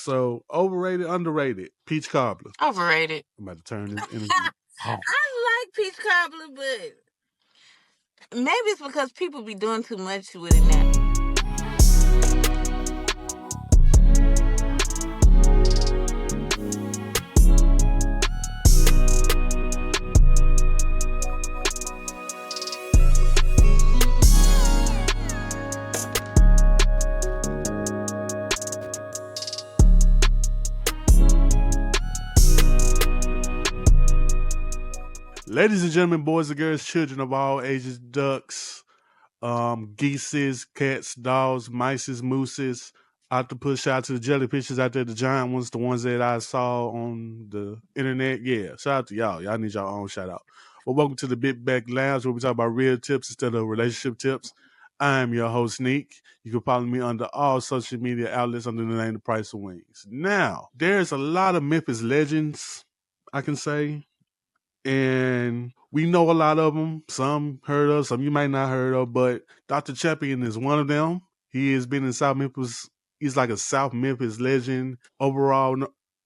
So overrated, underrated. Peach cobbler. Overrated. I'm about to turn this interview off. I like peach cobbler, but maybe it's because people be doing too much with it now. Ladies and gentlemen, boys and girls, children of all ages, ducks, geeses, cats, dogs, mices, mooses, octopus, shout out to the jellyfishes out there, the giant ones, the ones that I saw on the internet. Yeah, shout out to y'all. Y'all need your own shout out. Well, welcome to the Big Back Lounge where we talk about real tips instead of relationship tips. I'm your host, Neek. You can follow me under all social media outlets under the name The Price of Wings. Now, there's a lot of Memphis legends, I can say, and we know a lot of them. Some heard of, some you might not heard of, but Dr. Champion is one of them. He has been in South Memphis. He's like a South Memphis legend. Overall,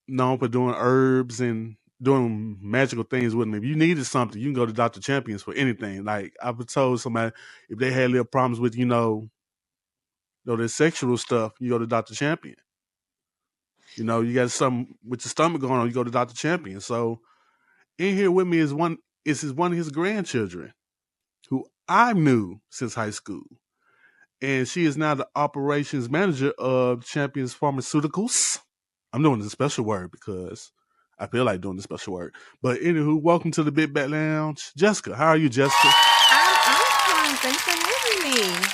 known for doing herbs and doing magical things with them. If you needed something, you can go to Dr. Champions for anything. Like I've told somebody, if they had little problems with, their sexual stuff, you go to Dr. Champion. You got something with your stomach going on, you go to Dr. Champion. So in here with me is one of his grandchildren who I knew since high school. And she is now the operations manager of Champions Pharmaceuticals. I'm doing the special word because I feel like doing the special word. But anywho, welcome to the Big Back Lounge. Jessica, how are you, Jessica? I'm fine. Thanks for having me.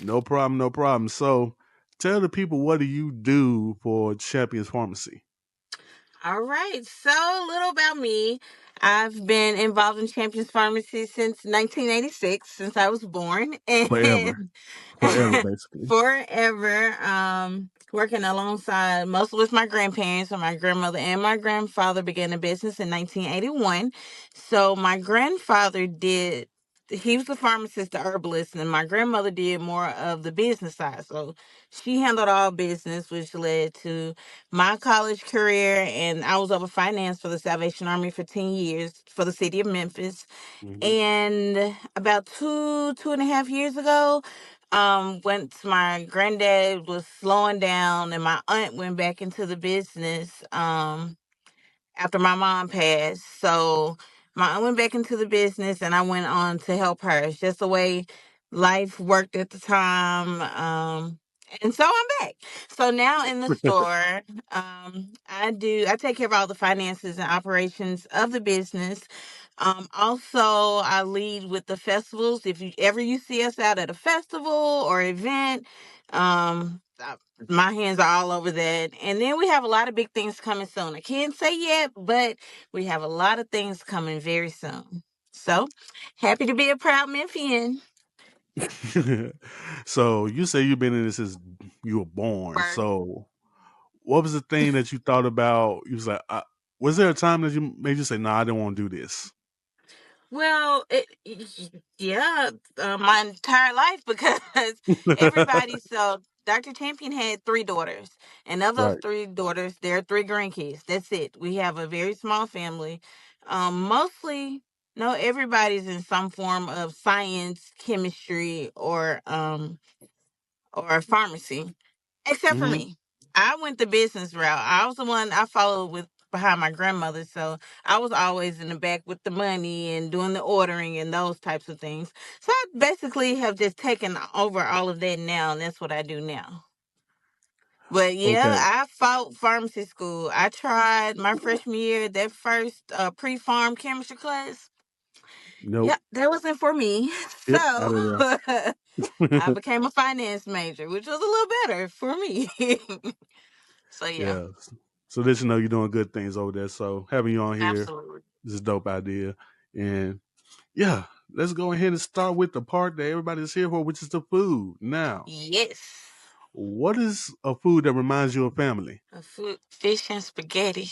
No problem, no problem. So tell the people, what do you do for Champions Pharmacy? All right. So, a little about me. I've been involved in Champions Pharmacy since 1986, since I was born. Forever. And Forever, basically. forever, working alongside most with my grandparents. So my grandmother and my grandfather began a business in 1981. So my grandfather he was the pharmacist, the herbalist, and my grandmother did more of the business side. So she handled all business, which led to my college career, and I was over finance for the Salvation Army for 10 years for the city of Memphis. Mm-hmm. And about two and a half years ago, once my granddad was slowing down and my aunt went back into the business, after my mom passed. So my aunt went back into the business and I went on to help her. It's just the way life worked at the time. And so I'm back. So now in the store, I take care of all the finances and operations of the business. Also, I lead with the festivals. If you see us out at a festival or event, my hands are all over that. And then we have a lot of big things coming soon. I can't say yet, but we have a lot of things coming very soon. So happy to be a proud Memphian. So you say you've been in this since you were born. Birth. So what was the thing that you thought about? You was like, was there a time that you made you say, "No, I didn't want to do this"? Well, yeah, my entire life because everybody. So Dr. Champion had three daughters, and of those Right. three daughters, there are three grandkids. That's it. We have a very small family. Mostly, no, everybody's in some form of science, chemistry, or pharmacy, except for Mm-hmm. me. I went the business route. I was the one I followed with behind my grandmother, so I was always in the back with the money and doing the ordering and those types of things. So I basically have just taken over all of that now, and that's what I do now. But yeah, Okay. I fought pharmacy school. I tried my freshman year, that first pre-farm chemistry class. Yeah, Nope. that wasn't for me. Yep. Out of So I there. became a finance major, which was a little better for me. So yeah, Yeah. So that you know you're doing good things over there. So having you on here absolutely. is a dope idea. And yeah, let's go ahead and start with the part that everybody's here for, which is the food. Now, Yes. what is a food that reminds you of family? A fish and spaghetti.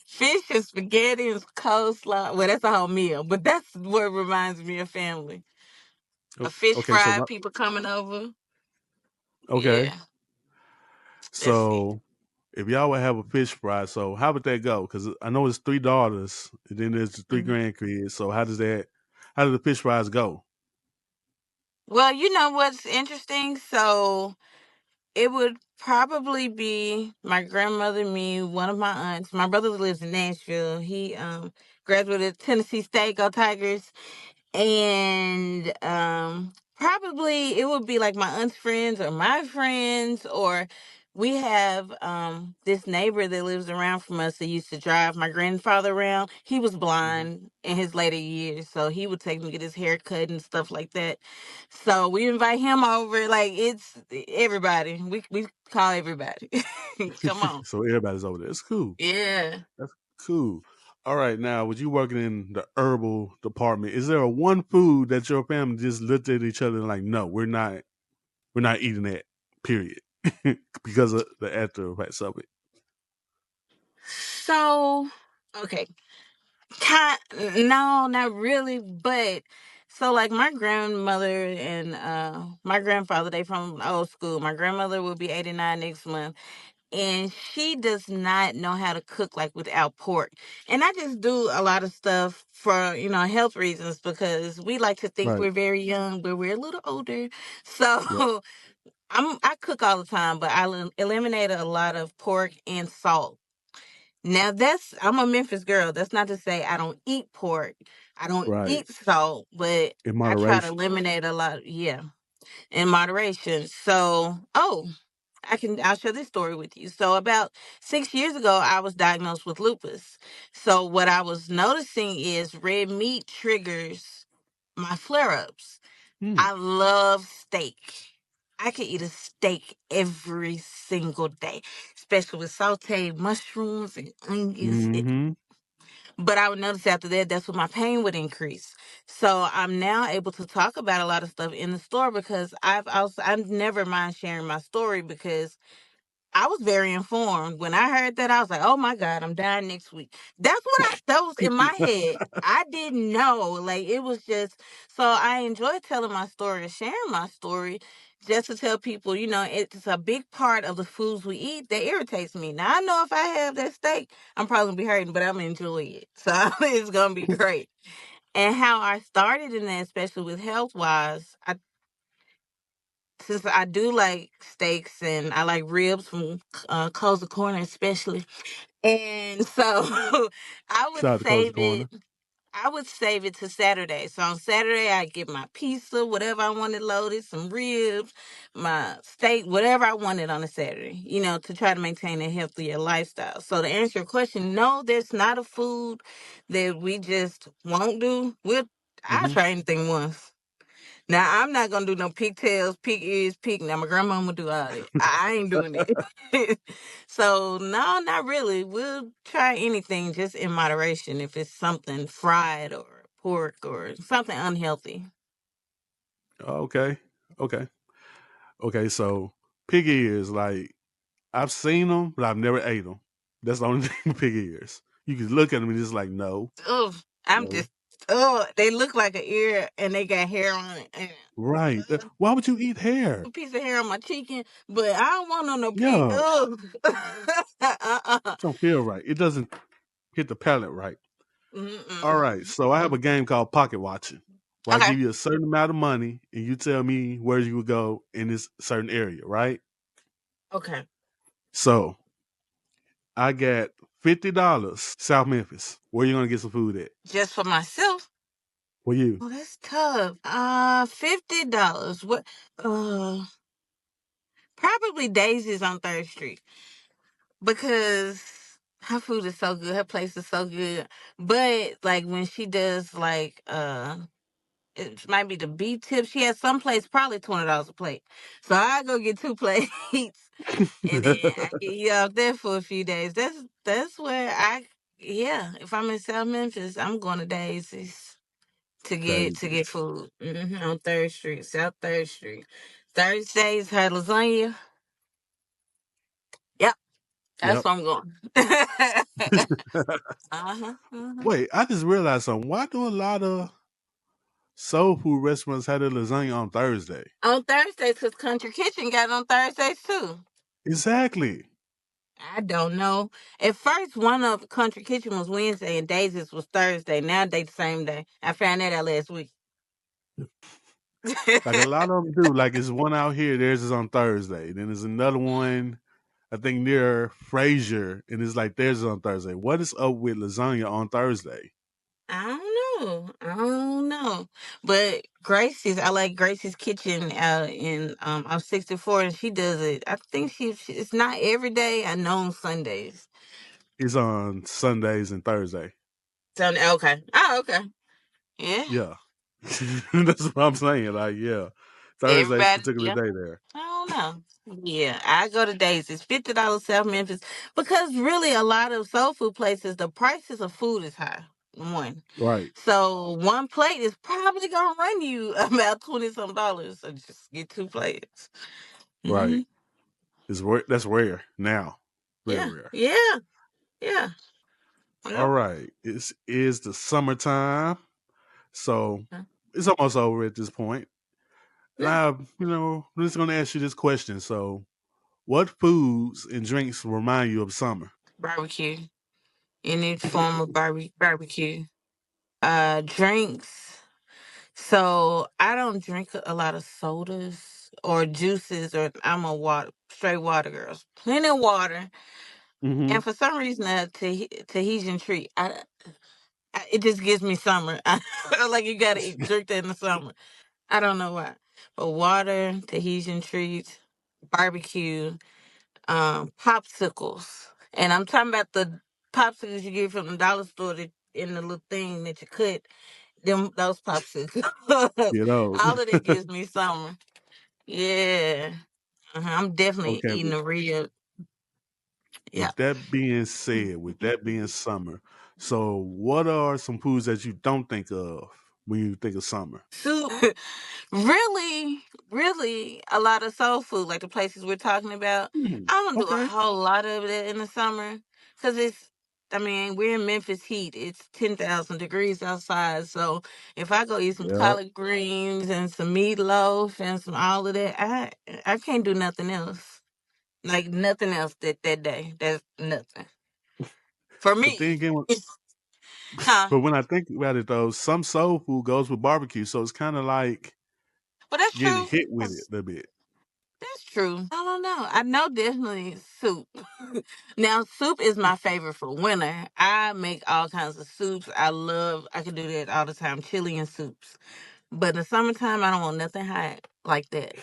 Fish and spaghetti and coleslaw. Well, that's a whole meal, but that's what reminds me of family. A fish Okay, so fry, people coming over. Okay. Yeah, let's see. So if y'all would have a fish fry, so how would that go? Because I know it's three daughters, and then there's the three Mhm. grandkids. So how do the fish fries go? Well, you know what's interesting? So it would probably be my grandmother, me, one of my aunts. My brother lives in Nashville. He graduated Tennessee State, go Tigers. And probably it would be like my aunt's friends or my friends, or we have this neighbor that lives around from us that used to drive my grandfather around. He was Mhm. blind in his later years, so he would take me to get his hair cut and stuff like that. So we invite him over. Like, it's everybody. We call everybody. Come on. So everybody's over there. It's cool. Yeah. That's cool. All right, now with you working in the herbal department, is there a one food that your family just looked at each other and like, no, we're not eating that. Period, because of the after effects of it. So, okay. Kind, no, not really, but so like my grandmother and my grandfather, they from old school. My grandmother will be 89 next month, and she does not know how to cook like without pork. And I just do a lot of stuff for, health reasons, because we like to think Right. we're very young, but we're a little older. Yep. So I cook all the time, but I eliminate a lot of pork and salt. Now I'm a Memphis girl. That's not to say I don't eat pork. I don't Right. eat salt, but In I try to moderation. eliminate a lot. Yeah, in moderation. So, I'll share this story with you. So about 6 years ago, I was diagnosed with lupus. So what I was noticing is red meat triggers my flare ups. Mm. I love steak. I could eat a steak every single day, especially with sauteed mushrooms and onions. Hmm. But I would notice after that, that's when my pain would increase. So I'm now able to talk about a lot of stuff in the store, because I've never mind sharing my story, because I was very informed. When I heard that, I was like, "Oh my God, I'm dying next week." That was in my head. I didn't know. Like, it was just, so I enjoy telling my story and sharing my story, just to tell people, it's a big part of the foods we eat that irritates me. Now I know if I have that steak, I'm probably gonna be hurting, but I'm gonna enjoy it. So it's gonna be great. And how I started in that, especially with health wise, since I do like steaks and I like ribs from Cozy Corner especially, and so I would Shout out to Cozy save it. Corner. I would save it to Saturday. So on Saturday, I get my pizza, whatever I wanted loaded, some ribs, my steak, whatever I wanted on a Saturday, to try to maintain a healthier lifestyle. So to answer your question, no, there's not a food that we just won't do. I'll Hmm. try anything once. Now I'm not gonna do no pigtails, pig ears, pig. Now my grandmama do all that. I ain't doing it. So no, not really. We'll try anything, just in moderation. If it's something fried or pork or something unhealthy. Okay. Okay. Okay. So pig ears, like I've seen them, but I've never ate them. That's the only thing with pig ears. You can look at them and just like, no, Oh, I'm no. just. Oh, they look like an ear and they got hair on it. And, Right. Why would you eat hair? a piece of hair on my chicken, but I don't want no pig. Yeah. Oh, uh-uh. It don't feel right. It doesn't hit the palate right. All right. Mm-mm. So I have a game called Pocket Watching, where I Okay. give you a certain amount of money and you tell me where you would go in this certain area, right? Okay. So I got $50, South Memphis. Where you gonna get some food at? Just for myself. For you. Oh, that's tough. $50. What? Uh, Probably Daisy's on Third Street, because her food is so good. Her place is so good. But like when she does like it might be the beef tip. She has some place probably $20 a plate. So I go get two plates, and then I get you out there for a few days. That's where yeah. If I'm in South Memphis, I'm going to Daisy's to get Daisies. food, on Third Street, South Third Street. Thursdays, her lasagna. Yep, that's Yep. where I'm going. Uh-huh. Uh-huh. Wait, I just realized something. Why do a lot of soul food restaurants have their lasagna on Thursday. On Thursdays, because Country Kitchen got it on Thursdays too. Exactly. I don't know. At first, one of Country Kitchen was Wednesday and Daisy's was Thursday. Now they the same day. I found that out last week. Like a lot of them do. Like it's one out here, theirs is on Thursday. Then there's another one, I think near Frazier, and it's like theirs is on Thursday. What is up with lasagna on Thursday? I don't know. I don't know. But Gracie's, I like Gracie's Kitchen out in I'm 64 and she does it. I think it's not every day. I know on Sundays. It's on Sundays and Thursday. Sunday, okay. Oh, okay. Yeah. Yeah. That's what I'm saying. Like, yeah. Thursday's Everybody, particular yeah. day there. I don't know. Yeah, I go to Daisy's, $50 South Memphis, because really a lot of soul food places, the prices of food is high. One, Right. so one plate is probably gonna run you about $20 some. So just get two plates. Right. Hmm. That's rare now. Real Yeah, rare. yeah, yeah. All Yep. right. It is the summertime. So it's almost over at this point. And Yeah. I'm just gonna ask you this question. So what foods and drinks remind you of summer? Barbecue. Any form of barbecue. Drinks. So I don't drink a lot of sodas or juices, or I'm a straight water girl. Plenty of water, Mm-hmm. and for some reason, a Tahitian treat. It just gives me summer. I feel like you gotta drink that in the summer. I don't know why, but water, Tahitian treats, barbecue, popsicles, and I'm talking about the popsicles you get from the dollar store that in the little thing that you cut. Those popsicles. You know. All of that gives me summer. Yeah. I'm definitely Okay. eating a real. Yeah. With that being said, with that being summer, so what are some foods that you don't think of when you think of summer? Soup. Really, really a lot of soul food, like the places we're talking about. Hmm. I don't do a Okay. whole lot of it in the summer because I mean, we're in Memphis heat. It's 10,000 degrees outside. So if I go eat some Yeah. collard greens and some meatloaf and some all of that, I can't do nothing else. Like nothing else that day. That's nothing for But then me. again, Huh? but when I think about it though, some soul food goes with barbecue, so it's kind of like But that's getting true. hit with it a little bit. That's true. I don't know. I know definitely soup. Now, soup is my favorite for winter. I make all kinds of soups. I can do that all the time, chili and soups. But in the summertime, I don't want nothing hot like that.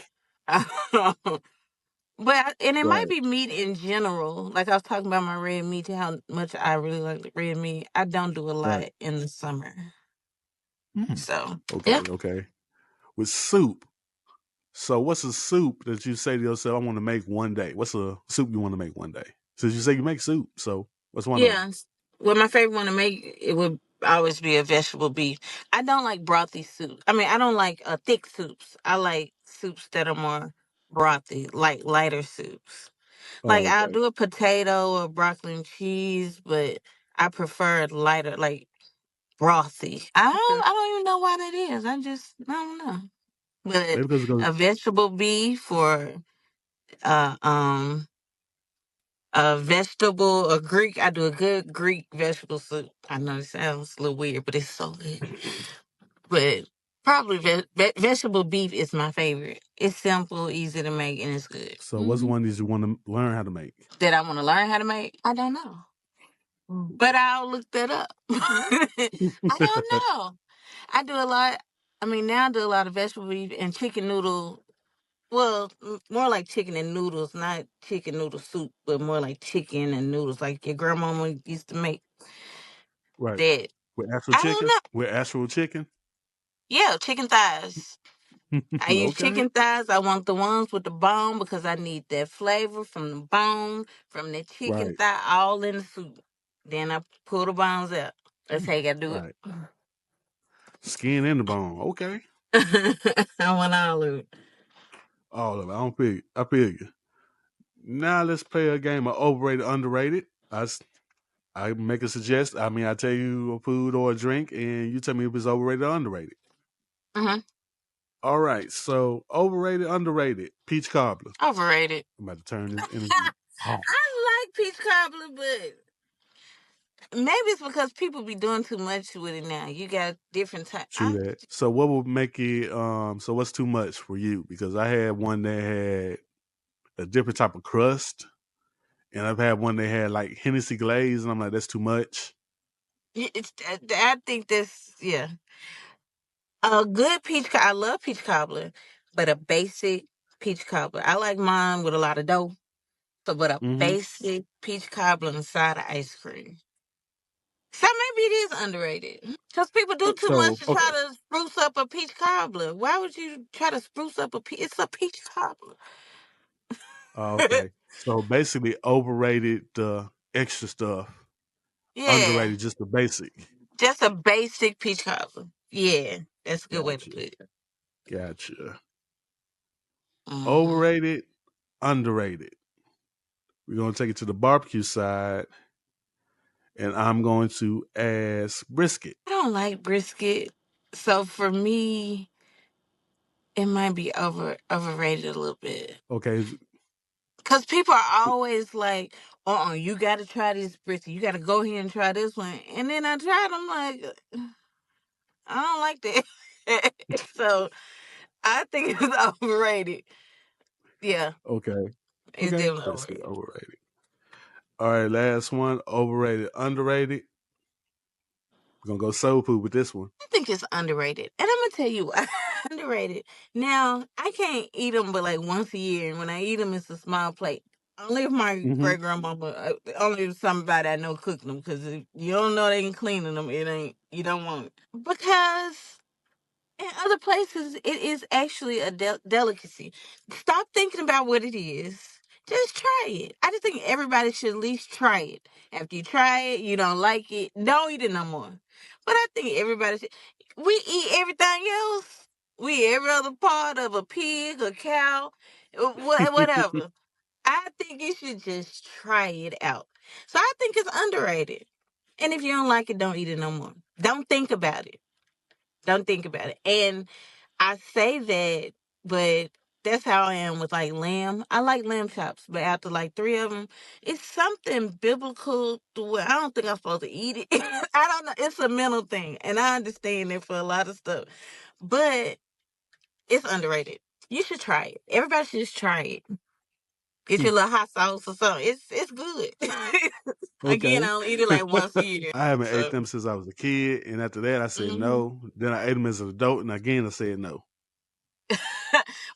And it might Right. be meat in general. Like I was talking about my red meat, how much I really like the red meat. I don't do a Right. lot in the summer. Hmm. So, yeah. Okay. Okay. With soup. So what's a soup that you say to yourself, I want to make one day? What's a soup you want to make one day? Since you say you make soup, so what's one of them? Yeah. Well, my favorite one to make, it would always be a vegetable beef. I don't like brothy soup. I mean, I don't like thick soups. I like soups that are more brothy, like lighter soups. Like Oh, I'll okay. do a potato or broccoli and cheese, but I prefer lighter, like brothy. Okay. I don't even know why that is. I don't know. But Maybe because it goes. a vegetable beef or uh um a Greek. I do a good Greek vegetable soup. I know it sounds a little weird, but it's so good. But probably vegetable beef is my favorite. It's simple, easy to make, and it's good. So what's one of these you want to learn how to make? That I want to learn how to make? I don't know. But I'll look that up. I don't know. I do a lot. I mean, now I do a lot of vegetable beef and chicken noodle. Well, more like chicken and noodles, not chicken noodle soup, but more like chicken and noodles, like your grandmama used to make. Right. That With actual I don't chicken? know. With actual chicken? Yeah, chicken thighs. I use Okay. chicken thighs. I want the ones with the bone because I need that flavor from the bone, from the chicken Right. thigh, all in the soup. Then I pull the bones out. That's how you gotta do it. Right. Skin and the bone. Okay. I want all of it. All of it. I don't feel I feel you. Now let's play a game of overrated, underrated. I make a suggest. I mean, I tell you a food or a drink, and you tell me if it's overrated or underrated. Hmm. All right, so overrated, underrated, peach cobbler. Overrated. I'm about to turn this energy off. I like peach cobbler, but maybe it's because people be doing too much with it now. You got different type. True that. So what would make it? So what's too much for you? Because I had one that had a different type of crust, and I've had one that had like Hennessy glaze, and I'm like, that's too much. It's. I think that's, yeah. A good peach. I love peach cobbler, but a basic peach cobbler. I like mine with a lot of dough. So, but a Mm-hmm. basic peach cobbler inside of ice cream. So maybe it is underrated. Because people do too much So to try okay, to spruce up a peach cobbler. Why would you try to spruce up a peach? It's a peach cobbler. okay. So basically, overrated the extra stuff, Yeah. underrated just the basic. Just a basic peach cobbler. Yeah. That's a good way to Gotcha, put it. gotcha. Hmm. Overrated, underrated. We're gonna take it to the barbecue side, and I'm going to ask brisket. I don't like brisket. So for me, it might be overrated a little bit. Okay, Because people are always like, you got to try this brisket. You got to go here and try this one. And then I tried, I'm like, I don't like that. So I think it's overrated. Yeah, okay, it's okay. definitely Brisket overrated. overrated. All right, last one. Overrated, underrated. We're gonna go soul food with this one. I think it's underrated. And I'm going to tell you why. Underrated. Now, I can't eat them but like once a year. And when I eat them, it's a small plate. Only if my Mm-hmm. great grandmama, only if somebody I know cooked them. Because if you don't know they can clean them, it ain't, you don't want it. Because in other places, it is actually a delicacy. Stop thinking about what it is. Just try it. I just think everybody should at least try it. After you try it, you don't like it, don't eat it no more. But I think everybody should. We eat everything else. We eat every other part of a pig, a cow, whatever. I think you should just try it out. So I think it's underrated. And if you don't like it, don't eat it no more. Don't think about it. Don't think about it. And I say that, but that's how I am with like lamb. I like lamb chops, but after like three of them, it's something biblical to where I don't think I'm supposed to eat it. I don't know. It's a mental thing, and I understand it for a lot of stuff, but it's underrated. You should try it. Everybody should just try it. Get your little hot sauce or something. It's good. Again, I Okay. only eat it like once a year. I haven't ate So. them since I was a kid, and after that, I said Mhm. no. Then I ate them as an adult, and again, I said no.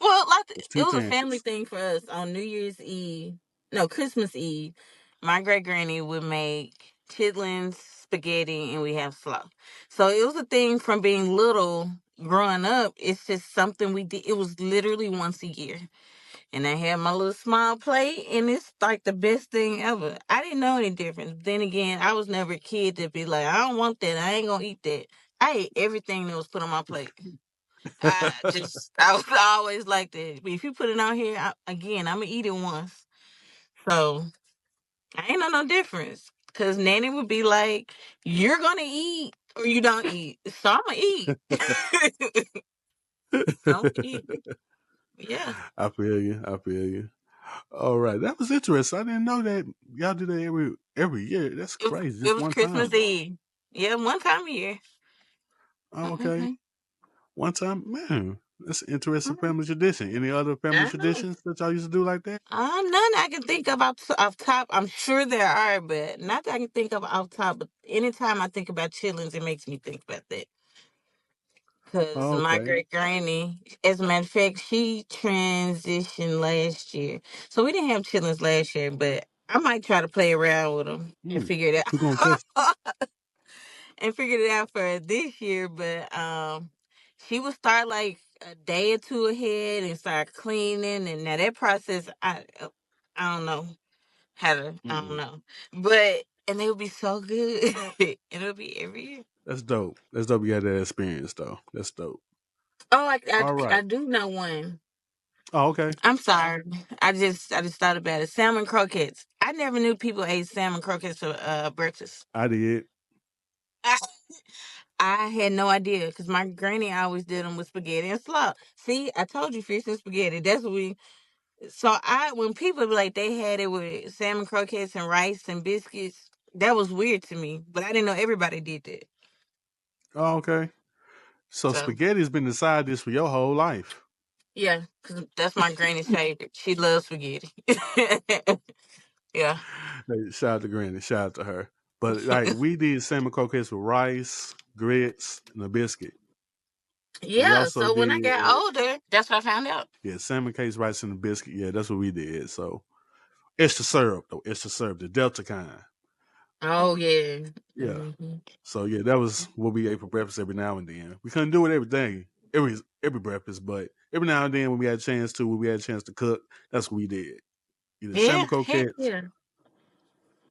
Well, like It's it two was a family chances. thing for us on New Year's Eve. No, Christmas Eve. My great granny would make chitlins, spaghetti, and we have slaw. So it was a thing from being little, growing up. It's just something we did. It was literally once a year, and I had my little small plate, and it's like the best thing ever. I didn't know any difference. Then again, I was never a kid to be like, I don't want that. I ain't gonna eat that. I ate everything that was put on my plate. I was always like that. But if you put it out here, again, I'm gonna eat it once. So I ain't know no difference. Cause Nanny would be like, "You're gonna eat or you don't eat." So I'm gonna eat. I'm gonna eat. Yeah. I feel you. I feel you. All right, that was interesting. I didn't know that y'all do that every year. That's It, crazy. it Just was one Christmas time. Eve. Yeah, one time a year. Oh, okay, Mm-hmm. one time, man. That's an interesting Mm-hmm. family tradition. Any other family I know. traditions that y'all used to do like that? None I can think of off top. I'm sure there are, but not that I can think of off top. But anytime I think about chitlins, it makes me think about that. Because Oh, my okay. great granny, as a matter of fact, she transitioned last year. So we didn't have chitlins last year, but I might try to play around with them and Hmm. figure it Who gonna test? out. And figured it out for this year. But she would start like a day or two ahead and start cleaning. And now that process, I don't know how to, I don't Mm-mm. know. But, and they would be so good. And it would be every year. That's dope. That's dope. You had that experience though. That's dope. Oh, All right. I do know one. Oh, okay. I'm sorry. I just thought about it. Salmon croquettes. I never knew people ate salmon croquettes for breakfast. I did. I had no idea because my granny always did them with spaghetti and slaw. See, I told you fish and spaghetti. That's what we. So when people be like they had it with salmon croquettes and rice and biscuits, that was weird to me. But I didn't know everybody did that. Oh, okay. So So spaghetti's been inside this for your whole life. yeah, because that's my granny's favorite. She loves spaghetti. Yeah. Hey, shout out to Granny. Shout out to her. But like we did salmon croquettes with rice, grits, and a biscuit. We Yeah. also So when I did got older, that's what I found out. salmon cakes, rice, and a biscuit. Yeah, that's what we did. So extra syrup though, extra syrup, the Delta kind. Oh yeah. Yeah. Hmm. So yeah, that was what we ate for breakfast every now and then. We couldn't do it every day, every breakfast, but every now and then when we had a chance to, when we had a chance to cook, that's what we did. Either Yeah. salmon Heck croquettes yeah.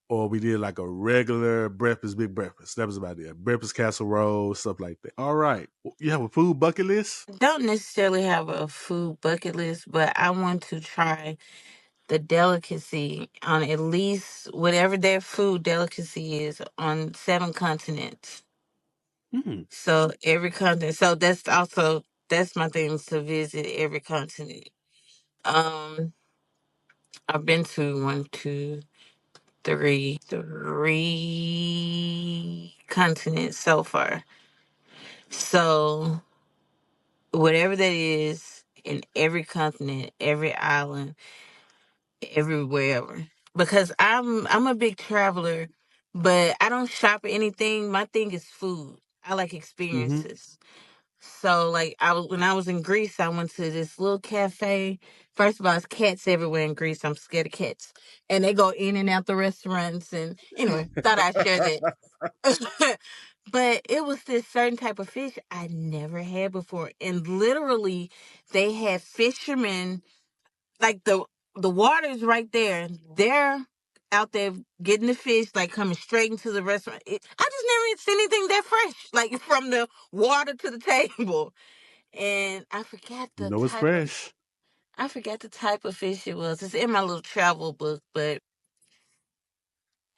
or we did like a regular breakfast, big breakfast. That was about it. Breakfast casserole, stuff like that. All right. You have a food bucket list? Don't necessarily have a food bucket list, but I want to try the delicacy on at least whatever their food delicacy is on 7 continents. Hmm. So every continent. So that's my thing is to visit every continent. Um, I've been to one, two, three continents so far. So whatever that is in every continent, every island, everywhere. Because I'm a big traveler, but I don't shop at anything. My thing is food. I like Mm-hmm. experiences. So like when I was in Greece, I went to this little cafe. First of all, it's cats everywhere in Greece. I'm scared of cats, and they go in and out the restaurants. And anyway, thought I'd share that. But it was this certain type of fish I never had before, and literally, they had fishermen like the water's right there. They're out there getting the fish, like coming straight into the restaurant. I just never seen anything that fresh, like from the water to the table. And You know it's fresh. I forgot the type of fish it was. It's in my little travel book, but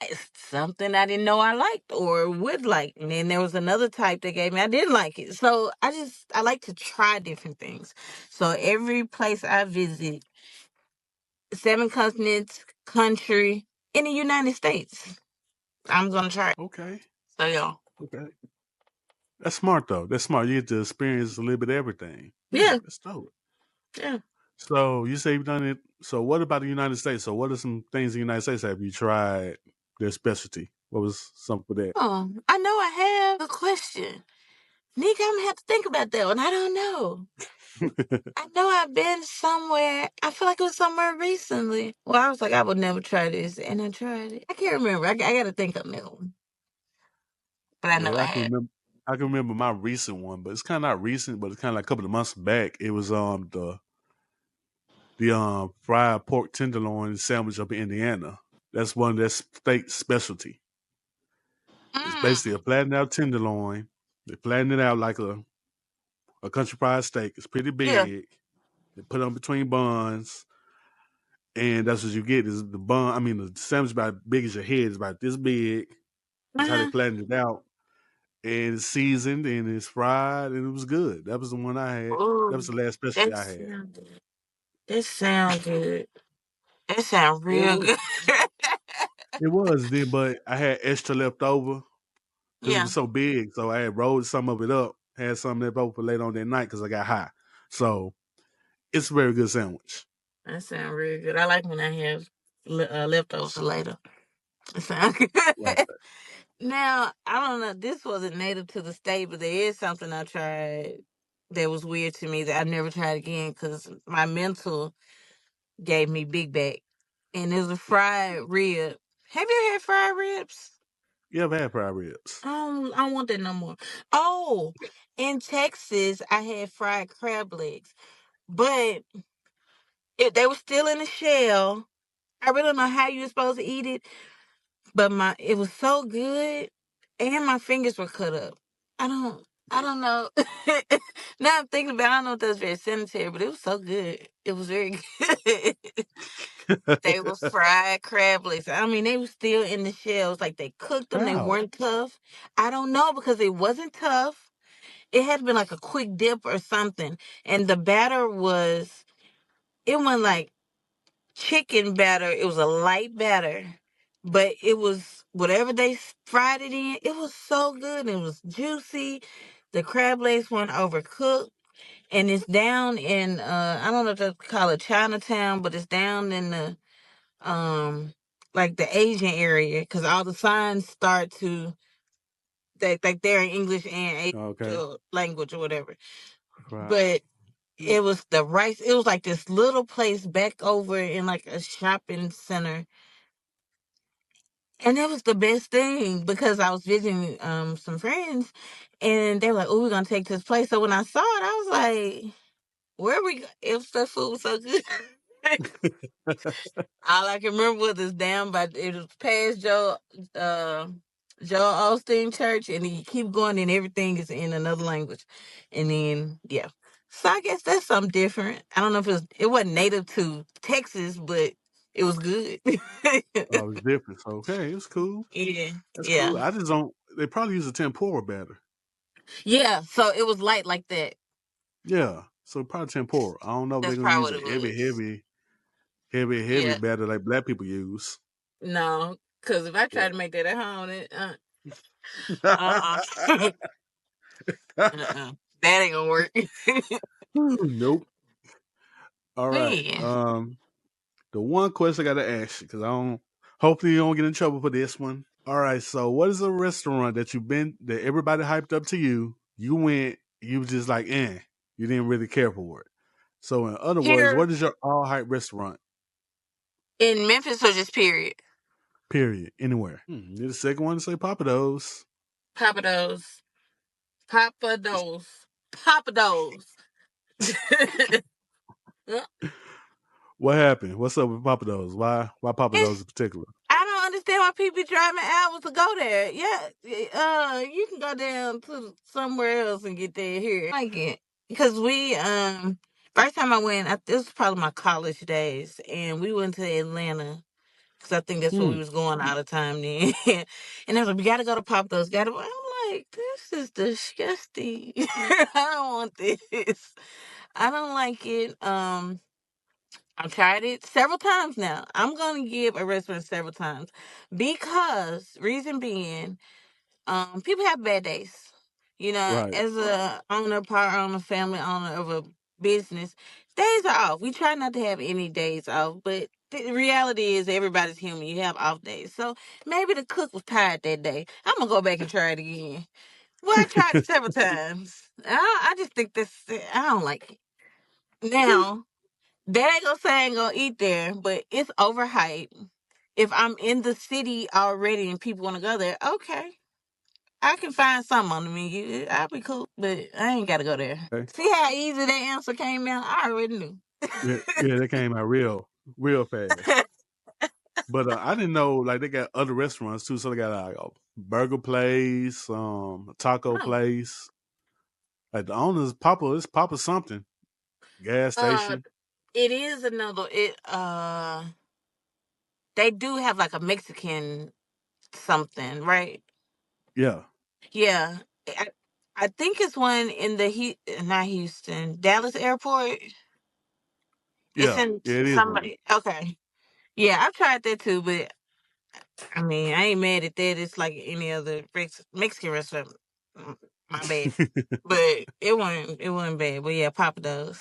it's something I didn't know I liked or would like. And then there was another type they gave me I didn't like it. So I like to try different things. So every place I visit, 7 continents, country in the United States, I'm gonna try it. Okay. So yeah. Okay. That's smart though. That's smart. You get to experience a little bit of everything. Yeah, Yeah, that's dope. yeah. So you say you've done it. So what about the United States? So what are some things in the United States have you tried their specialty? What was something for that? Oh, I know I have a question. Nick, I'm gonna have to think about that one. I don't know. I know I've been somewhere. I feel like it was somewhere recently. Well, I was like, I would never try this, and I tried it. I can't remember. I got to think on that one, but I know Well, I I can had. remember. I can remember my recent one, but it's kind of not recent, but it's kind of like a couple of months back. It was the fried pork tenderloin sandwich up in Indiana. That's one of their state specialty. It's basically a Mm, flattened out tenderloin. They flatten it out like a country fried steak. It's pretty yeah. big. They put it on between buns, and that's what you get is the bun. I mean, the sandwich about as big as your head is about this big. That's how they Uh-huh. flattened it out, and it's seasoned and it's fried, and it was good. That was the one I had. That was Ooh, the last specialty that I had. sounds good. That sounds good. That sounds It real was. good. It was then, but I had extra left over because it Yeah, was so big. So I had rolled some of it up, had some left over for later on that night because I got high. So it's a very good sandwich. that sounds real good. I like when I have leftovers for later. It sounds good. Right. Now, I don't know. This wasn't native to the state, but there is something I tried that was weird to me that I never tried again because my mental gave me big back. And it was a fried rib. Have you had fried ribs? You ever had fried ribs? I don't want that no more. Oh, in Texas, I had fried crab legs, but they were still in the shell. I really don't know how you were supposed to eat it, but it was so good, and my fingers were cut up. I don't. I don't know. Now I'm thinking about it, I don't know if that was very sanitary, but it was so good. It was very good. They were fried crab legs. I mean, they were still in the shells. Like they cooked them. They How? weren't tough. I don't know because it wasn't tough. It had been like a quick dip or something. And the batter was, it wasn't like chicken batter. It was a light batter. But it was whatever they fried it in, it was so good. It was juicy. The crab legs weren't overcooked. And it's down in I don't know if they call it Chinatown, but it's down in the um like the Asian area because all the signs start to they like they're in English and Okay. language or whatever. Right. But it was the rice. It was like this little place back over in like a shopping center, and that was the best thing because I was visiting some friends, and they were like, "Oh, we're gonna take this place." So when I saw it, I was like, "Where we? If the food was so good." All I can remember was this damn, but it was past uh, Joel Osteen Church, and you keep going, and everything is in another language, and then yeah. So I guess that's something different. I don't know if it wasn't native to Texas, but it was good. Oh, it's different. So, okay, it's cool. Yeah, That's yeah, cool. I just don't. They probably use a tempura batter. yeah. So it was light like that. Yeah. So probably tempura. I don't know if they're That's gonna probably use what a it heavy, was. heavy, heavy, heavy Yeah, batter like black people use. no, because if I Yeah. tried to make that at home, uh, uh, that ain't gonna work. Nope. All But right. yeah. The one question I gotta ask you because I don't. Hopefully, you don't get in trouble for this one. All right. So, what is a restaurant that you've been that everybody hyped up to you? You went. You was just like, eh. You didn't really care for it. So, in other words, Here what is your all hype restaurant? in Memphis or just period? Period. Anywhere. You're the second one to say Papados. Papados. Papados. Papados. What happened? What's up with Papados? Why Papados It's in particular? I don't understand why people driving hours to go there. Yeah, you can go down to somewhere else and get there here. I like it because we first time I went, this was probably my college days, and we went to Atlanta because I think that's where we Hmm. was going all the time then. And they was like, "We gotta go to Pop Those." Gotta. I'm like, this is disgusting. I don't want this. I don't like it. I've tried it several times now. I'm gonna give a restaurant several times because reason being, people have bad days. You know, Right. as a owner, part owner, family owner of a business, days are off. We try not to have any days off, but the reality is everybody's human. You have off days, so maybe the cook was tired that day. I'm gonna go back and try it again. Well, I tried it several times. I just think this. I don't like it. Now that ain't gonna say I ain't gonna eat there, but it's overhyped. If I'm in the city already and people want to go there, okay, I can find something on the menu. I'll be cool, but I ain't gotta go there. Okay. See how easy that answer came out? I already knew. Yeah, yeah, that came out real fast. But I didn't know like they got other restaurants too. So they got like a burger place, a taco Oh. place. Like the owner's Papa, it's Papa something. Gas Uh, station. it is another. They do have like a Mexican something, right? Yeah, Yeah, I think it's one in the not Houston, Dallas airport. It's yeah, in yeah. It is one. somebody. Okay. Yeah, I've tried that too, but I mean, I ain't mad at that. It's like any other Mexican restaurant. My bad, but it wasn't bad. But yeah, Papa does.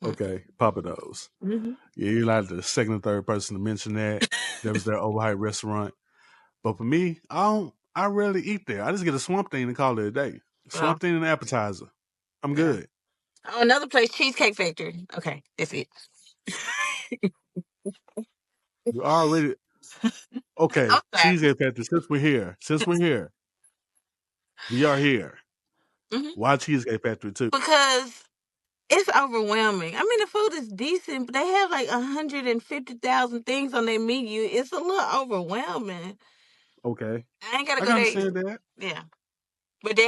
Okay, Papa Do's. Mm-hmm. Yeah, you're like the second or third person to mention that. That was their overhyped restaurant. But for me, I don't. I rarely eat there. I just get a swamp thing and call it a day. Well, Swamp thing and appetizer. I'm yeah. good. Oh, another place, Cheesecake Factory. Okay, that's it. You already I'm okay. sorry. Cheesecake Factory. Since we're here, we are here. Hmm. Why Cheesecake Factory too? Because it's overwhelming. I mean, the food is decent, but they have like 150,000 things on their menu. It's a little overwhelming. Okay, I ain't gotta I go can there. understand that. Yeah.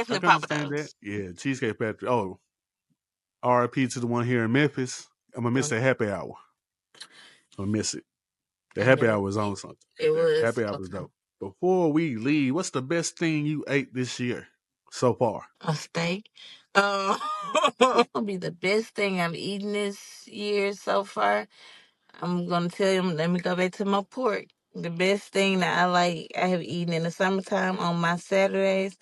But I definitely can Papa understand that. Do's. Yeah, Cheesecake Factory. Oh, RIP to the one here in Memphis. I'm gonna miss that Mhm. happy hour. I'm gonna miss it. The I happy know hour was on something. it was Happy hour was dope. Before we leave, what's the best thing you ate this year so far? a steak. It'll be the best thing I've eaten this year so far. I'm gonna tell you. Let me go back to my pork. The best thing that I have eaten in the summertime on my Saturdays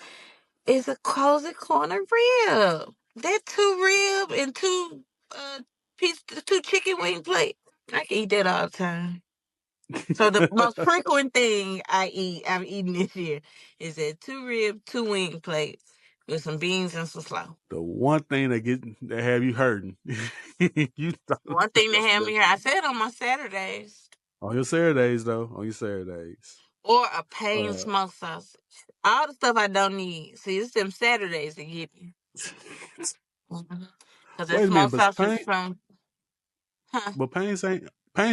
is a cozy corner rib. That two rib and two chicken wing plate. I can eat that all the time. So the most frequent thing I've eaten this year, is that two rib, two wing plates with some beans and some slaw. The one thing that have you hurting. You thought One thing that that's had the me here, I said on my Saturdays, on your Saturdays though. On your Saturdays. or a pain Uh smoked sausage. All the stuff I don't need. See, it's them Saturdays that get me. Because that wait a minute, smoked sausage from, huh? but Pain's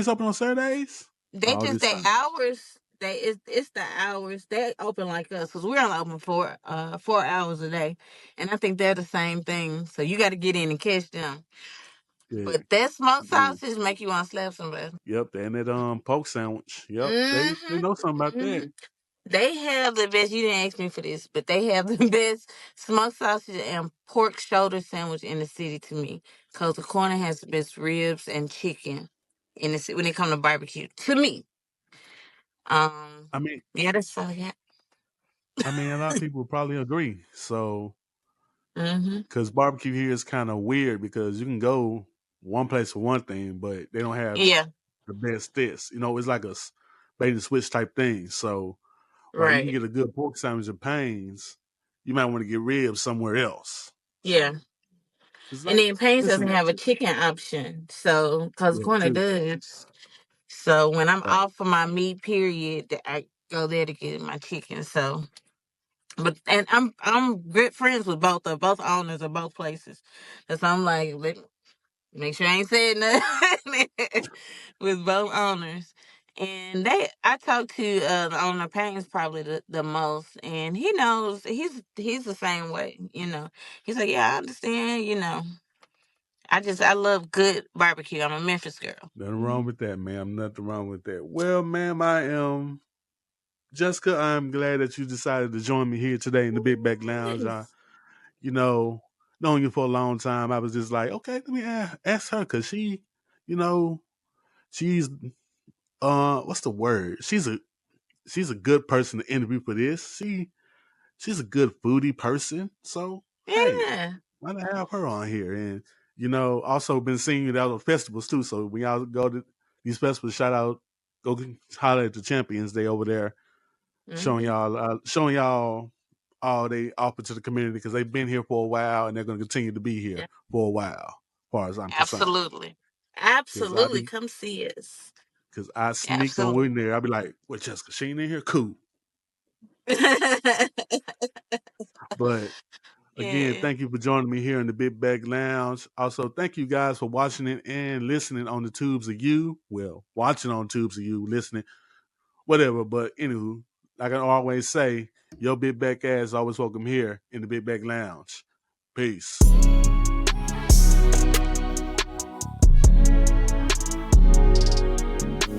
open on Saturdays? They All just this their time. hours. It's the hours they open like us, because we're only open for 4 hours a day, and I think they're the same thing. So you got to get in and catch them. Yeah. But that smoked Yeah. sausage make you want to slap somebody. Yep, and that pork sandwich. Yep. They hmm know something about hmm that. They have the best. You didn't ask me for this, but they have the best smoked sausage and pork shoulder sandwich in the city to me. Cause the corner has the best ribs and chicken in the city when it comes to barbecue. To me, um, I mean yeah, that's all I got. a lot of people probably agree. So hmm because barbecue here is kind of weird because you can go one place for one thing, but they don't have Yeah, the best this. It's like a bait and switch type thing. So while you can right. get a good pork sandwich at Pains, you might want to get ribs somewhere else. Yeah. So it's And like, then Pains doesn't listen, have a chicken option. So, cause yeah, Corner too. does. So when I'm Right. off for my meat period, I go there to get my chicken. So, but and I'm good friends with both owners of both places. And so I'm like, make sure I ain't said nothing with both owners. And I talked to the owner, Payne's probably the most, and he knows he's the same way. He's like, yeah, I understand. I love good barbecue. I'm a Memphis girl. Nothing wrong with that, ma'am. Nothing wrong with that. Well, ma'am, I am Jessica. I'm glad that you decided to join me here today in the Big Back Lounge. Yes. You know, knowing you for a long time, I was just like, okay, let me ask her because you know, she's what's the word? She's a good person to interview for this. She's a good foodie person. So hey, Yeah. why not have her on here? And also been seeing you at other festivals too. So when y'all go to these festivals, shout out, go holler at the Champions Day over there, hmm showing y'all all they offer to the community because they've been here for a while and they're going to continue to be here for a while, as far as I'm concerned. Absolutely. Because I Absolutely. be Come see us. because I sneak on Absolutely. in there. I'll be like, "Well, Jessica, she ain't in here, cool." But again, Yeah. thank you for joining me here in the Big Bag Lounge. Also, thank you guys for watching it and listening on the tubes of you. Well, watching on tubes of you, listening, whatever. But anywho, like I always say, your big back ass always welcome here in the Big Bag Lounge. Peace.